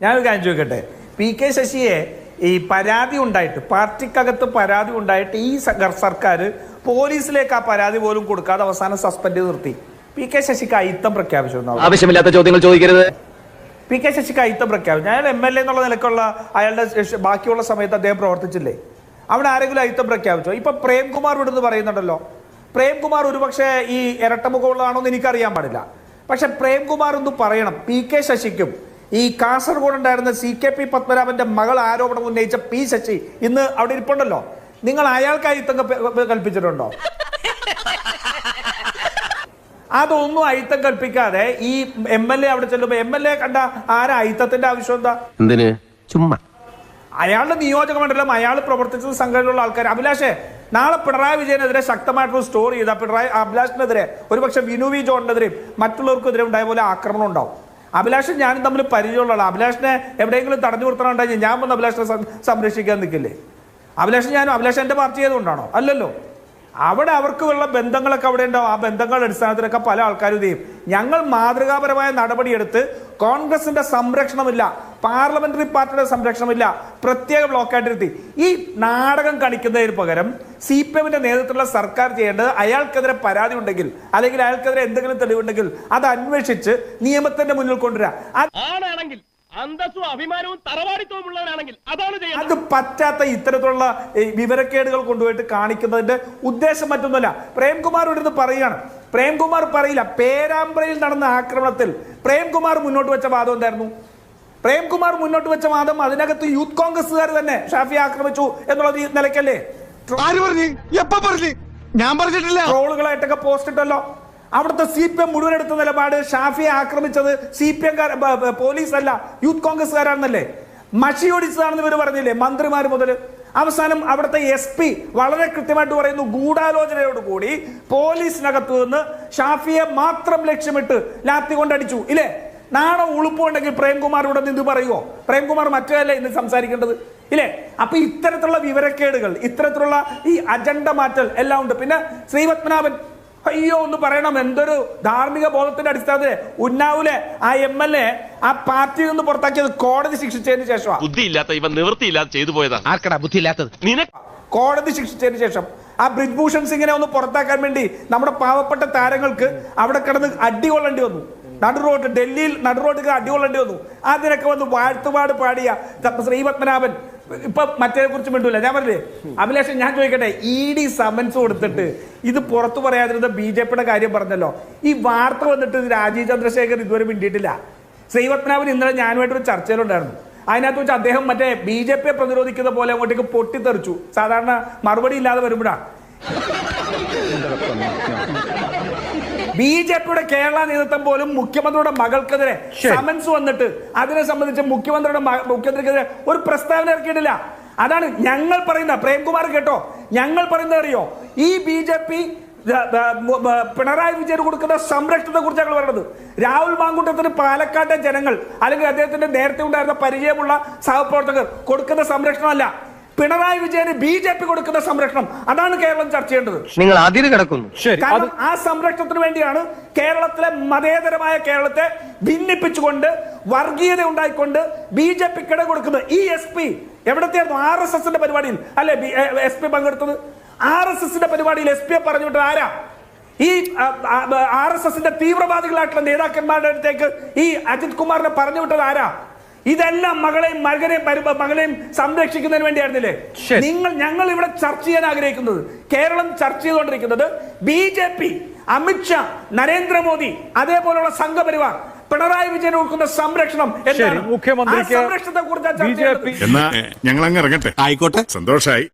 ഞാനൊരു കാര്യം ചോദിക്കട്ടെ, പി.കെ. ശശിയെ ഈ പരാതി ഉണ്ടായിട്ട്, പാർട്ടിക്കകത്ത് പരാതി ഉണ്ടായിട്ട് ഈ സർക്കാർ പോലീസിലേക്ക് ആ പരാതി പോലും കൊടുക്കാതെ അവസാനം സസ്പെൻഡ് ചെയ്ത് നിർത്തി. പി.കെ. ശശിക്ക് അയിത്തം പ്രഖ്യാപിച്ചു. ആവശ്യമില്ലാത്ത ചോദ്യങ്ങൾ ചോദിക്കരുത്. പി.കെ. ശശിക്ക് അയിത്തം പ്രഖ്യാപിച്ചു. അയാൾ MLA എന്നുള്ള നിലക്കുള്ള അയാളുടെ ബാക്കിയുള്ള സമയത്ത് അദ്ദേഹം പ്രവർത്തിച്ചില്ലേ? അവിടെ ആരെങ്കിലും അയിത്തം പ്രഖ്യാപിച്ചോ? ഇപ്പൊ പ്രേംകുമാർ വിടുന്ന് പറയുന്നുണ്ടല്ലോ. പ്രേംകുമാർ ഒരുപക്ഷെ ഈ ഇരട്ടമുഖമുള്ളതാണോ എന്ന് എനിക്കറിയാൻ പാടില്ല. പക്ഷെ പ്രേംകുമാർ ഒന്ന് പറയണം, പി.കെ. ശശിക്കും ഈ കാസർഗോഡ് ഉണ്ടായിരുന്ന CKP പത്മനാഭന്റെ മകൾ ആരോപണം ഉന്നയിച്ച പി. ശശി ഇന്ന് അവിടെ ഇരിപ്പുണ്ടല്ലോ. നിങ്ങൾ അയാൾക്ക് അയിത്തം കൽപ്പിച്ചിട്ടുണ്ടോ? അതൊന്നും അയിത്തം കൽപ്പിക്കാതെ ഈ MLA അവിടെ ചെല്ലുമ്പോ MLA കണ്ട ആരാ അയിത്തത്തിന്റെ ആവശ്യം എന്താ? എന്തിന്? ചുമ്മാ അയാളുടെ നിയോജക മണ്ഡലം, അയാൾ പ്രവർത്തിച്ച സംഘടനയിലുള്ള ആൾക്കാർ. അഭിലാഷേ, നാളെ പിണറായി വിജയനെതിരെ ശക്തമായിട്ടുള്ള സ്റ്റോറി ചെയ്ത അഭിലാഷിനെതിരെ, ഒരുപക്ഷെ വിനു വി ജോണിനെതിരെയും മറ്റുള്ളവർക്കെതിരെ ഉണ്ടായ പോലെ ആക്രമണം ഉണ്ടാവും. അഭിലാഷൻ ഞാനും തമ്മിൽ പരിചയമുള്ള അഭിലാഷിനെ എവിടെയെങ്കിലും തടഞ്ഞു നിർത്തണുണ്ടെങ്കിൽ ഞാൻ വന്ന് അഭിലാഷിനെ സംരക്ഷിക്കാൻ നിൽക്കില്ലേ? അഭിലാഷ് എന്റെ പാർട്ടി ചെയ്തുകൊണ്ടാണോ? അല്ലല്ലോ. അവിടെ അവർക്കുള്ള ബന്ധങ്ങളൊക്കെ അവിടെ ഉണ്ടാവും. ആ ബന്ധങ്ങളുടെ അടിസ്ഥാനത്തിലൊക്കെ പല ആൾക്കാരും ചെയ്യും. ഞങ്ങൾ മാതൃകാപരമായ നടപടിയെടുത്ത് കോൺഗ്രസിന്റെ സംരക്ഷണമില്ല, പാർലമെന്ററി പാർട്ടിയുടെ സംരക്ഷണമില്ല, പ്രത്യേക ബ്ലോക്കായിട്ടിരുത്തി ഈ നാടകം കളിക്കുന്നതിന് പകരം CPM-ന്റെ നേതൃത്വത്തിലുള്ള സർക്കാർ ചെയ്യേണ്ടത് അയാൾക്കെതിരെ പരാതി ഉണ്ടെങ്കിൽ അല്ലെങ്കിൽ അയാൾക്കെതിരെ എന്തെങ്കിലും തെളിവുണ്ടെങ്കിൽ അത് അന്വേഷിച്ച് നിയമത്തിന്റെ മുന്നിൽ കൊണ്ടുവരാം. അന്തസ്സും അഭിമാനവും തറവാടിത്തവും ഉള്ളവരാണെങ്കിൽ അതാണ് അത് പറ്റാത്ത ഇത്തരത്തിലുള്ള വിവരക്കേടുകൾ കൊണ്ടുപോയിട്ട് കാണിക്കുന്നതിന്റെ ഉദ്ദേശം മറ്റൊന്നുമല്ല. പ്രേംകുമാർ ഇവിടുന്ന് പറയുകയാണ്. പ്രേംകുമാർ പറയില്ല. പേരാമ്പ്രയിൽ നടന്ന ആക്രമണത്തിൽ പ്രേംകുമാർ മുന്നോട്ട് വെച്ച വാദം എന്തായിരുന്നു? പ്രേംകുമാർ മുന്നോട്ട് വെച്ച വാദം അതിനകത്ത് യൂത്ത് കോൺഗ്രസ്സുകാർ തന്നെ ഷാഫിയെ ആക്രമിച്ചു എന്നുള്ള നിലയ്ക്കല്ലേ? ഞാൻ പറഞ്ഞിട്ടില്ല. ട്രോളുകളായിട്ടൊക്കെ പോസ്റ്റ് ഇട്ടല്ലോ. അവിടുത്തെ CPM മുഴുവൻ എടുത്ത നിലപാട് ഷാഫിയെ ആക്രമിച്ചത് CPM പോലീസ് അല്ല, യൂത്ത് കോൺഗ്രസ്സുകാരാണെന്നല്ലേ? മഷിയൊടിച്ചതാണെന്ന് ഇവർ പറഞ്ഞില്ലേ, മന്ത്രിമാർ മുതൽ. അവസാനം അവിടുത്തെ SP വളരെ കൃത്യമായിട്ട് പറയുന്നു, ഗൂഢാലോചനയോടുകൂടി പോലീസിനകത്തു നിന്ന് ഷാഫിയെ മാത്രം ലക്ഷ്യമിട്ട് ലാത്തി കൊണ്ടടിച്ചു ഇല്ലേ? നാളെ ഉളുപ്പുണ്ടെങ്കിൽ പ്രേംകുമാർ ഇവിടെ നിന്ന് പറയുമോ? പ്രേംകുമാർ മറ്റേ ഇന്ന് സംസാരിക്കേണ്ടത് ഇല്ലേ? അപ്പൊ ഇത്തരത്തിലുള്ള വിവരക്കേടുകൾ, ഇത്തരത്തിലുള്ള ഈ അജണ്ട മാറ്റൽ എല്ലാം ഉണ്ട്. പിന്നെ ശ്രീപത്മനാഭൻ അയ്യോ ഒന്ന് പറയണം, എന്തൊരു ധാർമ്മിക ബോധത്തിന്റെ അടിസ്ഥാനത്തിൽ ഉന്നാവൂലെ ആ MLA ആ പാർട്ടിയിൽ നിന്ന് പുറത്താക്കിയത് കോടതി ശിക്ഷിച്ചതിന് ശേഷമാണ്. ബുദ്ധിയില്ലാത്ത ഇവൻ നിവൃത്തിയില്ലാതെ ചെയ്തു പോയതാണ്. ആർക്കടാ ബുദ്ധിയില്ലാത്തത്? കോടതി ശിക്ഷിച്ചതിന് ശേഷം ആ ബ്രിജ്ഭൂഷൺ സിംഗിനെ ഒന്ന് പുറത്താക്കാൻ വേണ്ടി നമ്മുടെ പാവപ്പെട്ട താരങ്ങൾക്ക് അവിടെ കിടന്ന് അടികൊള്ളേണ്ടി വന്നു. ഡൽഹിയിൽ നടുറോഡ് അടികൊള്ളേണ്ടി വന്നു. അതിനൊക്കെ വന്ന് വാഴ്ത്തുപാട് പാടിയ ശ്രീപത്മനാഭൻ ഇപ്പൊ മറ്റേ കുറിച്ച് മിണ്ടൂല. ഞാൻ പറഞ്ഞില്ലേ അഭിലാഷൻ, ഞാൻ ചോദിക്കട്ടെ, ED സമൻസ് കൊടുത്തിട്ട് ഇത് പുറത്തു പറയാതിരുന്ന BJP-യുടെ കാര്യം പറഞ്ഞല്ലോ. ഈ വാർത്ത വന്നിട്ട് രാജീവ് ചന്ദ്രശേഖർ ഇതുവരെ മിണ്ടിയിട്ടില്ല. ശ്രീപത്മനാഭൻ ഇന്നലെ ഞാനുമായിട്ടൊരു ചർച്ചയിലുണ്ടായിരുന്നു. അതിനകത്ത് വെച്ച് അദ്ദേഹം മറ്റേ BJP-യെ പ്രതിരോധിക്കുന്ന പോലെ അങ്ങോട്ടേക്ക് പൊട്ടിത്തെറിച്ചു. സാധാരണ മറുപടി ഇല്ലാതെ വരുമ്പോഴാണ്. BJP-യുടെ കേരള നേതൃത്വം പോലും മുഖ്യമന്ത്രിയുടെ മകൾക്കെതിരെ സമൻസ് വന്നിട്ട് അതിനെ സംബന്ധിച്ച് മുഖ്യമന്ത്രിക്കെതിരെ ഒരു പ്രസ്താവന ഇറക്കിയിട്ടില്ല. അതാണ് ഞങ്ങൾ പറയുന്ന. പ്രേംകുമാർ കേട്ടോ, ഞങ്ങൾ പറയുന്നത് അറിയോ? ഈ BJP പിണറായി വിജയൻ കൊടുക്കുന്ന സംരക്ഷണത്തെ കുറിച്ച് ഞങ്ങൾ പറയുന്നത്. രാഹുൽ മാങ്കൂട്ടത്തിന് പാലക്കാട്ടെ ജനങ്ങൾ അല്ലെങ്കിൽ അദ്ദേഹത്തിന്റെ നേരത്തെ ഉണ്ടായിരുന്ന പരിചയമുള്ള സഹപ്രവർത്തകർ കൊടുക്കുന്ന സംരക്ഷണമല്ല, പിണറായി വിജയന് BJP കൊടുക്കുന്ന സംരക്ഷണം. അതാണ് കേരളം ചർച്ച ചെയ്യേണ്ടത്. നിങ്ങൾ അതിര് കിടക്കുന്നു. കാരണം ആ സംരക്ഷണത്തിന് വേണ്ടിയാണ് കേരളത്തിലെ മതേതരമായ കേരളത്തെ ഭിന്നിപ്പിച്ചുകൊണ്ട് വർഗീയത ഉണ്ടായിക്കൊണ്ട് BJP-ക്കിടെ കൊടുക്കുന്നത്. ഈ SP എവിടത്തെയായിരുന്നു? RSS-ന്റെ പരിപാടിയിൽ അല്ലെ SP പങ്കെടുത്തത്? RSS-ന്റെ പരിപാടിയിൽ SP-യെ പറഞ്ഞു വിട്ടത് ആരാ? ഈ RSS-ന്റെ തീവ്രവാദികളായിട്ടുള്ള നേതാക്കന്മാരുടെ അടുത്തേക്ക് ഈ അജിത് കുമാറിനെ പറഞ്ഞു വിട്ടത് ആരാ? ഇതെല്ലാം മകളെയും സംരക്ഷിക്കുന്നതിന് വേണ്ടിയായിരുന്നില്ലേ? ഞങ്ങൾ ഇവിടെ ചർച്ച ചെയ്യാൻ ആഗ്രഹിക്കുന്നത്, കേരളം ചർച്ച ചെയ്തുകൊണ്ടിരിക്കുന്നത് BJP, അമിത്ഷാ, നരേന്ദ്രമോദി, അതേപോലുള്ള സംഘപരിവാർ പിണറായി വിജയൻ കൊടുക്കുന്ന സംരക്ഷണം എന്താണ്? മുഖ്യമന്ത്രിക്ക് സംരക്ഷണത്തെ കുറിച്ച് ഞങ്ങൾ അങ്ങ് ഇറങ്ങട്ടെ. ആയിക്കോട്ടെ, സന്തോഷായി.